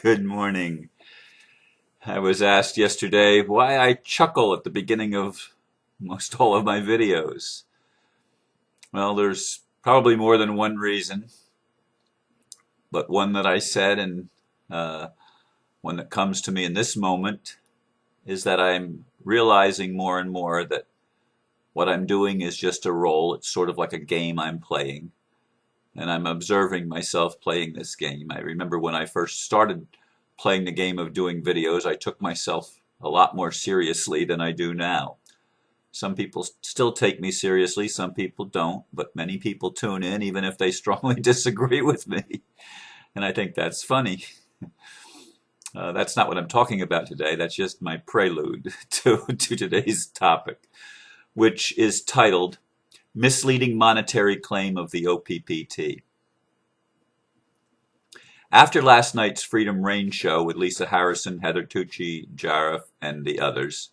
Good morning. I was asked yesterday why I chuckle at the beginning of most all of my videos. Well, there's probably more than one reason, but one that I said and uh, one that comes to me in this moment is that I'm realizing more and more that what I'm doing is just a role. It's sort of like a game I'm playing, and I'm observing myself playing this game. I remember when I first started playing the game of doing videos, I took myself a lot more seriously than I do now. Some people still take me seriously, some people don't, but many people tune in even if they strongly disagree with me. And I think that's funny. That's not what I'm talking about today. That's just my prelude to today's topic, which is titled Misleading Monetary Claim of the OPPT. After last night's Freedom Rain show with Lisa Harrison, Heather Tucci-Jarraf, and the others,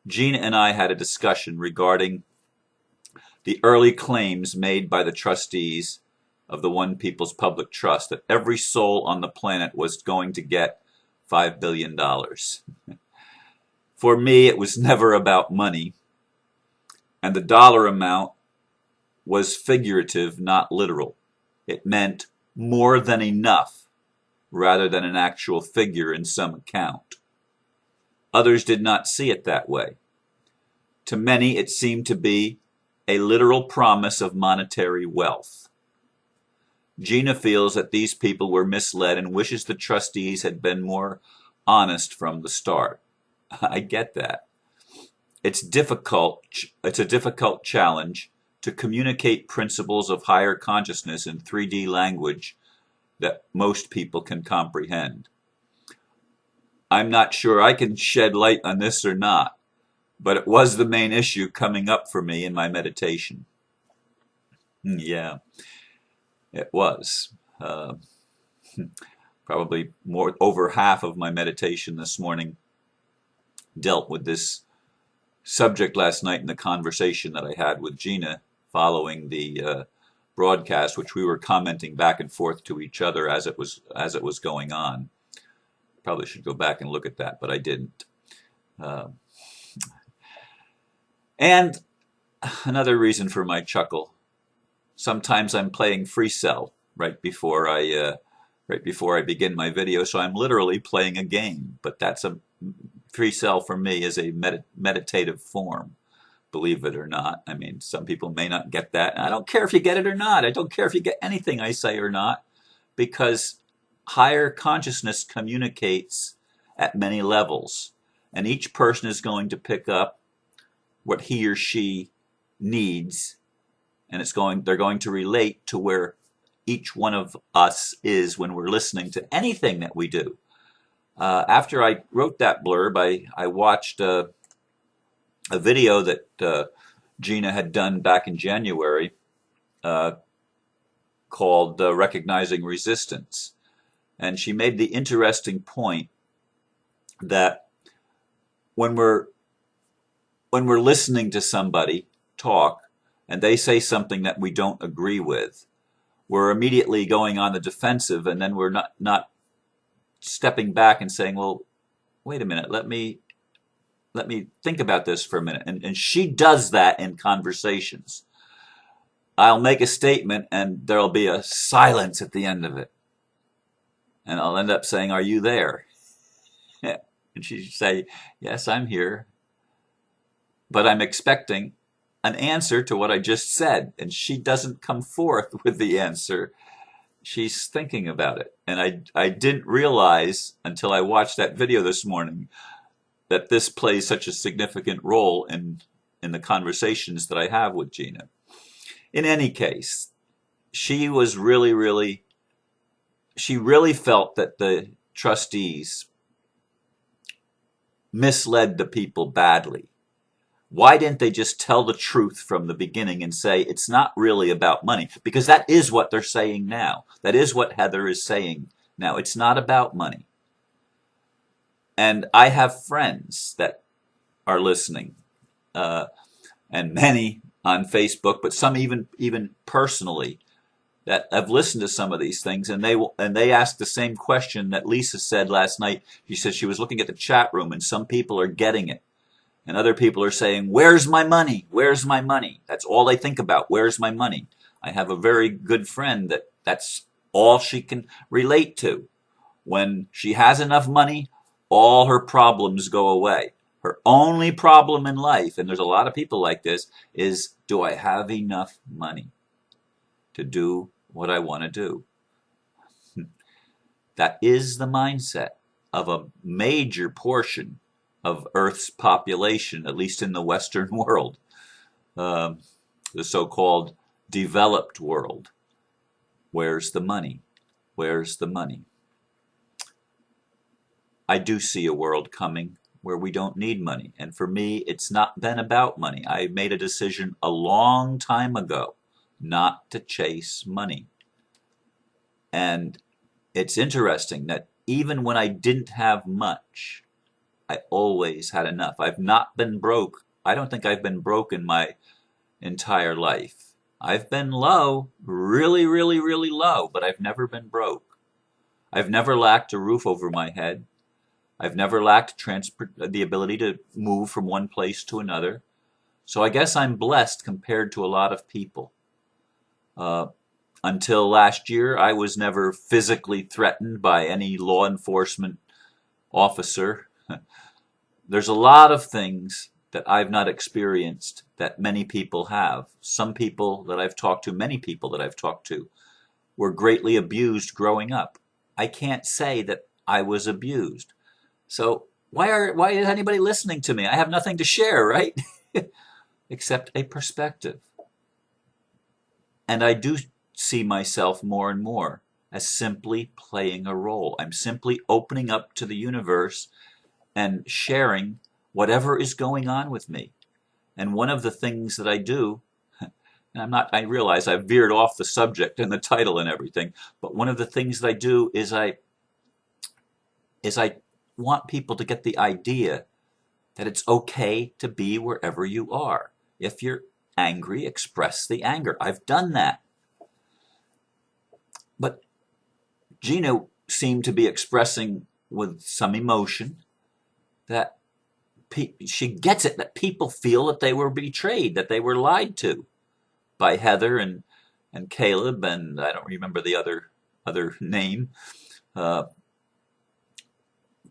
Gina and I had a discussion regarding the early claims made by the trustees of the One People's Public Trust that every soul on the planet was going to get $5 billion. For me, it was never about money, and the dollar amount was figurative, not literal. It meant more than enough rather than an actual figure in some account. Others did not see it that way. To many, it seemed to be a literal promise of monetary wealth. Gina feels that these people were misled and wishes the trustees had been more honest from the start. I get that. It's a difficult challenge to communicate principles of higher consciousness in 3D language that most people can comprehend. I'm not sure I can shed light on this or not, but it was the main issue coming up for me in my meditation. Yeah, it was. Probably over half of my meditation this morning dealt with this subject last night in the conversation that I had with Gina following the broadcast, which we were commenting back and forth to each other as it was going on. Probably should go back and look at that, but I didn't. And another reason for my chuckle: sometimes I'm playing free cell right before I begin my video, so I'm literally playing a game. But that's a free cell for me is a meditative form, believe it or not. I mean, some people may not get that. I don't care if you get it or not. I don't care if you get anything I say or not, because higher consciousness communicates at many levels, and each person is going to pick up what he or she needs, and they're going to relate to where each one of us is when we're listening to anything that we do. After I wrote that blurb, I watched a video that Gina had done back in January called Recognizing Resistance. And she made the interesting point that when we're listening to somebody talk and they say something that we don't agree with, we're immediately going on the defensive, and then we're not stepping back and saying, well, wait a minute, let me think about this for a minute. And she does that in conversations. I'll make a statement and there'll be a silence at the end of it. And I'll end up saying, are you there? And she'd say, yes, I'm here. But I'm expecting an answer to what I just said. And she doesn't come forth with the answer. She's thinking about it. And I didn't realize until I watched that video this morning that this plays such a significant role in the conversations that I have with Gina. In any case, she really felt that the trustees misled the people badly. Why didn't they just tell the truth from the beginning and say it's not really about money? Because that is what they're saying now. That is what Heather is saying now. It's not about money. And I have friends that are listening, and many on Facebook, but some even personally, that have listened to some of these things, and they ask the same question that Lisa said last night. She said she was looking at the chat room, and some people are getting it, and other people are saying, "Where's my money? Where's my money?" That's all they think about. Where's my money? I have a very good friend that's all she can relate to. When she has enough money, all her problems go away. Her only problem in life, and there's a lot of people like this, is, do I have enough money to do what I want to do? That is the mindset of a major portion of Earth's population, at least in the Western world, the so-called developed world. Where's the money? Where's the money? I do see a world coming where we don't need money. And for me, it's not been about money. I made a decision a long time ago not to chase money. And it's interesting that even when I didn't have much, I always had enough. I've not been broke. I don't think I've been broke in my entire life. I've been low, really, really, really low, but I've never been broke. I've never lacked a roof over my head. I've never lacked the ability to move from one place to another. So I guess I'm blessed compared to a lot of people. Until last year, I was never physically threatened by any law enforcement officer. There's a lot of things that I've not experienced that many people have. Some people that I've talked to, many people that I've talked to, were greatly abused growing up. I can't say that I was abused. So why is anybody listening to me? I have nothing to share, right? Except a perspective. And I do see myself more and more as simply playing a role. I'm simply opening up to the universe and sharing whatever is going on with me. And one of the things that I do, and I realize I've veered off the subject and the title and everything, but one of the things that I do is I want people to get the idea that it's okay to be wherever you are. If you're angry, express the anger. I've done that. But Gina seemed to be expressing with some emotion that she gets it, that people feel that they were betrayed, that they were lied to by Heather and Caleb, and I don't remember the other name.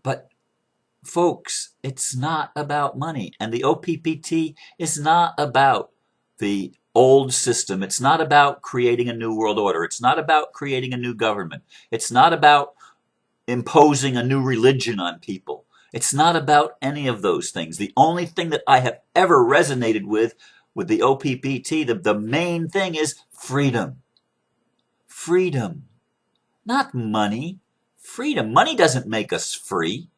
But folks, it's not about money. And the OPPT is not about the old system. It's not about creating a new world order. It's not about creating a new government. It's not about imposing a new religion on people. It's not about any of those things. The only thing that I have ever resonated with the OPPT, the main thing is freedom. Freedom. Not money. Freedom. Money doesn't make us free.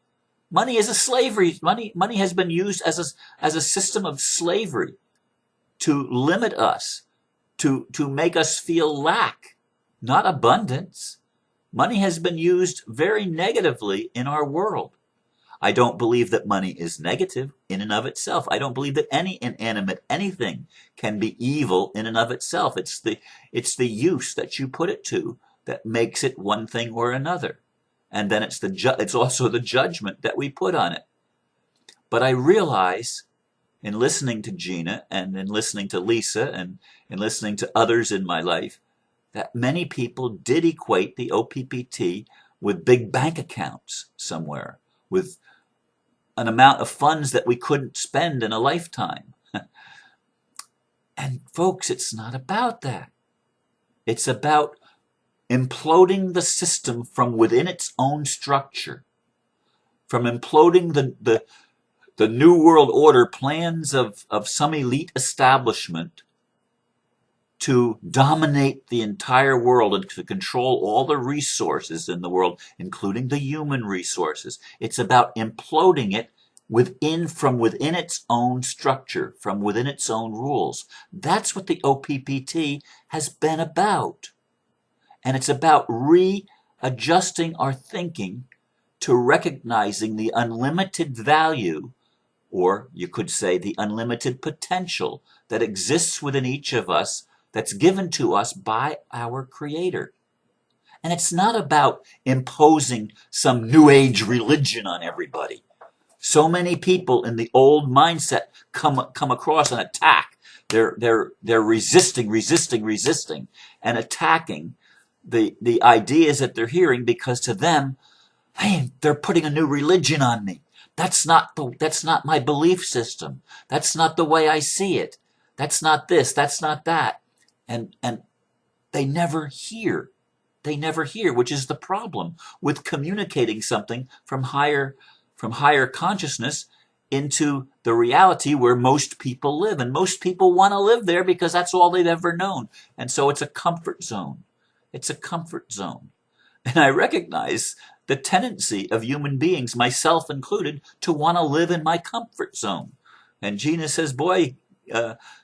Money is a slavery. Money has been used as a system of slavery to limit us, to make us feel lack, not abundance. Money has been used very negatively in our world. I don't believe that money is negative in and of itself. I don't believe that any inanimate anything can be evil in and of itself. It's the use that you put it to that makes it one thing or another. And then it's also the judgment that we put on it. But I realize in listening to Gina and in listening to Lisa and in listening to others in my life that many people did equate the OPPT with big bank accounts somewhere, with an amount of funds that we couldn't spend in a lifetime. And folks, it's not about that. It's about imploding the system from within its own structure, from imploding the New World Order plans of some elite establishment to dominate the entire world and to control all the resources in the world, including the human resources. It's about imploding it from within its own structure, from within its own rules. That's what the OPPT has been about. And it's about readjusting our thinking to recognizing the unlimited value, or you could say the unlimited potential that exists within each of us that's given to us by our Creator. And it's not about imposing some new age religion on everybody. So many people in the old mindset come across an attack. They're resisting, and attacking the ideas that they're hearing, because to them, hey, they're putting a new religion on me. That's not my belief system. That's not the way I see it. That's not this. That's not that. And they never hear. They never hear, which is the problem with communicating something from higher consciousness into the reality where most people live. And most people want to live there because that's all they've ever known. And so it's a comfort zone. It's a comfort zone. And I recognize the tendency of human beings, myself included, to want to live in my comfort zone. And Gina says, boy,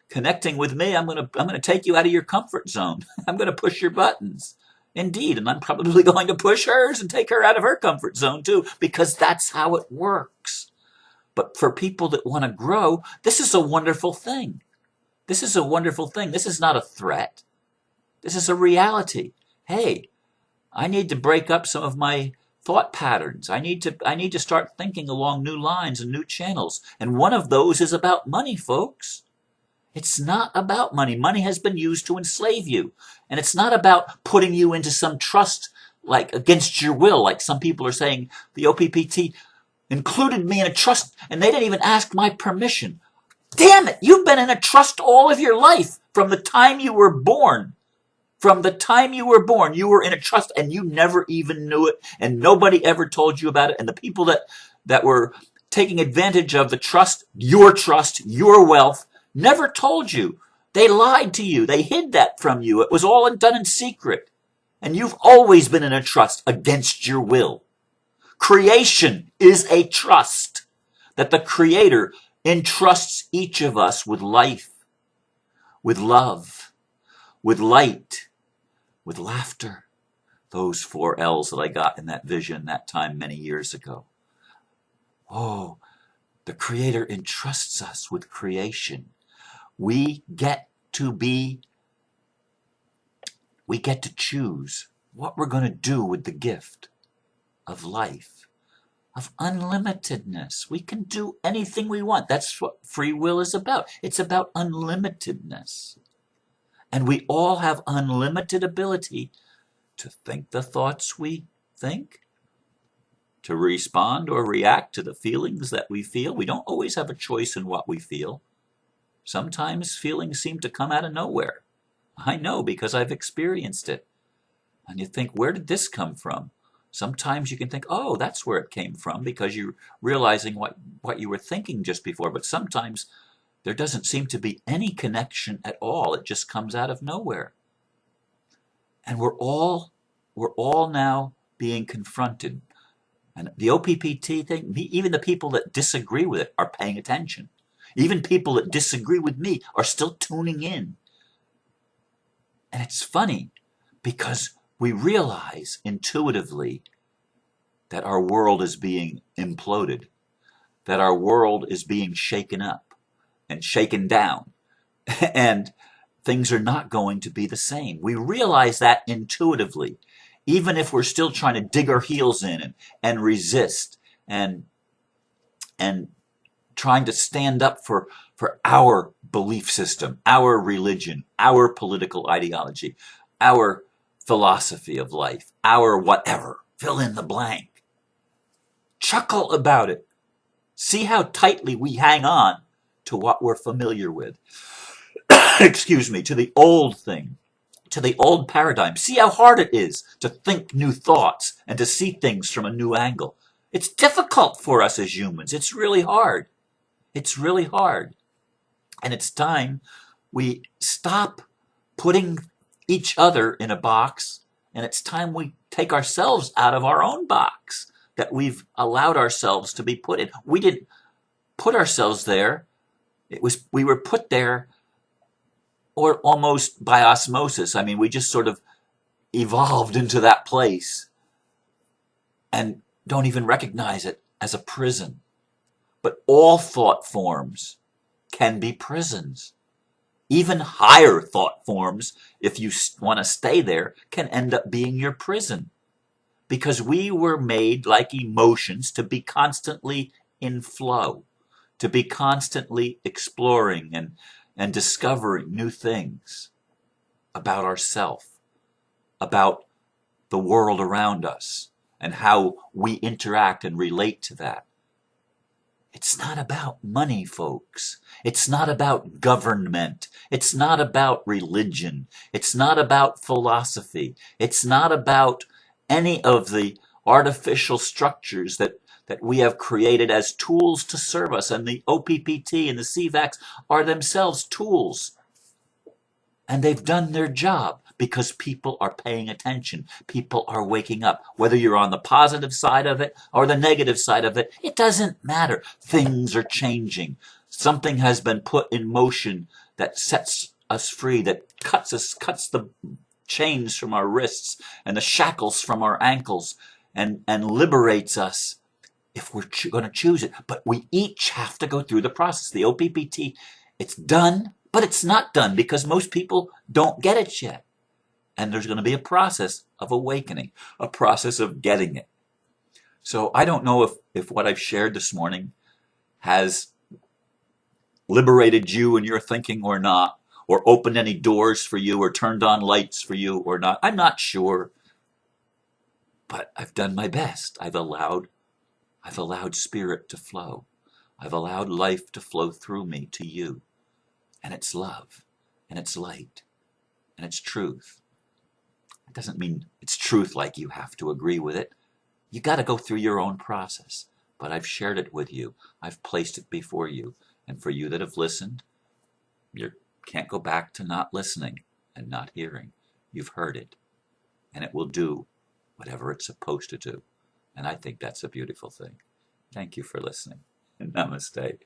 connecting with me, I'm gonna take you out of your comfort zone. I'm gonna push your buttons. Indeed, and I'm probably going to push hers and take her out of her comfort zone too, because that's how it works. But for people that want to grow, this is a wonderful thing. This is a wonderful thing. This is not a threat. This is a reality. Hey, I need to break up some of my thought patterns. I need to start thinking along new lines and new channels. And one of those is about money, folks. It's not about money. Money has been used to enslave you. And it's not about putting you into some trust, like against your will, like some people are saying. The OPPT included me in a trust and they didn't even ask my permission. Damn it, you've been in a trust all of your life. From the time you were born. From the time you were born, you were in a trust and you never even knew it, and nobody ever told you about it. And the people that were taking advantage of the trust, your wealth, never told you. They lied to you. They hid that from you. It was all done in secret. And you've always been in a trust against your will. Creation is a trust that the Creator entrusts each of us with life, with love, with light, with laughter. Those 4 L's that I got in that vision that time many years ago. Oh, the Creator entrusts us with creation. We get to choose what we're going to do with the gift of life, of unlimitedness. We can do anything we want. That's what free will is about. It's about unlimitedness. And we all have unlimited ability to think the thoughts we think, to respond or react to the feelings that we feel. We don't always have a choice in what we feel. Sometimes feelings seem to come out of nowhere. I know because I've experienced it. And you think, where did this come from? Sometimes you can think, oh, that's where it came from, because you're realizing what you were thinking just before. But sometimes there doesn't seem to be any connection at all. It just comes out of nowhere. And we're all now being confronted. And the OPPT thing, even the people that disagree with it are paying attention. Even people that disagree with me are still tuning in. And it's funny because we realize intuitively that our world is being imploded, that our world is being shaken up and shaken down, and things are not going to be the same. We realize that intuitively, even if we're still trying to dig our heels in and resist and trying to stand up for our belief system, our religion, our political ideology, our philosophy of life, our whatever. Fill in the blank. Chuckle about it. See how tightly we hang on to what we're familiar with. Excuse me, to the old thing, to the old paradigm. See how hard it is to think new thoughts and to see things from a new angle. It's difficult for us as humans. It's really hard. It's really hard. And it's time we stop putting each other in a box, and it's time we take ourselves out of our own box that we've allowed ourselves to be put in. We didn't put ourselves there. We were put there or almost by osmosis. I mean, we just sort of evolved into that place and don't even recognize it as a prison. But all thought forms can be prisons. Even higher thought forms, if you want to stay there, can end up being your prison. Because we were made, like emotions, to be constantly in flow, to be constantly exploring and discovering new things about ourselves, about the world around us, and how we interact and relate to that. It's not about money, folks. It's not about government. It's not about religion. It's not about philosophy. It's not about any of the artificial structures that we have created as tools to serve us. And the OPPT and the CVAX are themselves tools. And they've done their job because people are paying attention. People are waking up. Whether you're on the positive side of it or the negative side of it, it doesn't matter. Things are changing. Something has been put in motion that sets us free, that cuts the chains from our wrists and the shackles from our ankles, and liberates us if we're going to choose it. But we each have to go through the process. The OPPT, it's done, but it's not done because most people don't get it yet. And there's going to be a process of awakening, a process of getting it. So I don't know if what I've shared this morning has liberated you in your thinking or not, or opened any doors for you, or turned on lights for you or not. I'm not sure, but I've done my best. I've allowed spirit to flow. I've allowed life to flow through me to you. And it's love, and it's light, and it's truth. It doesn't mean it's truth like you have to agree with it. You got to go through your own process. But I've shared it with you. I've placed it before you. And for you that have listened, you can't go back to not listening and not hearing. You've heard it. And it will do whatever it's supposed to do. And I think that's a beautiful thing. Thank you for listening. Namaste.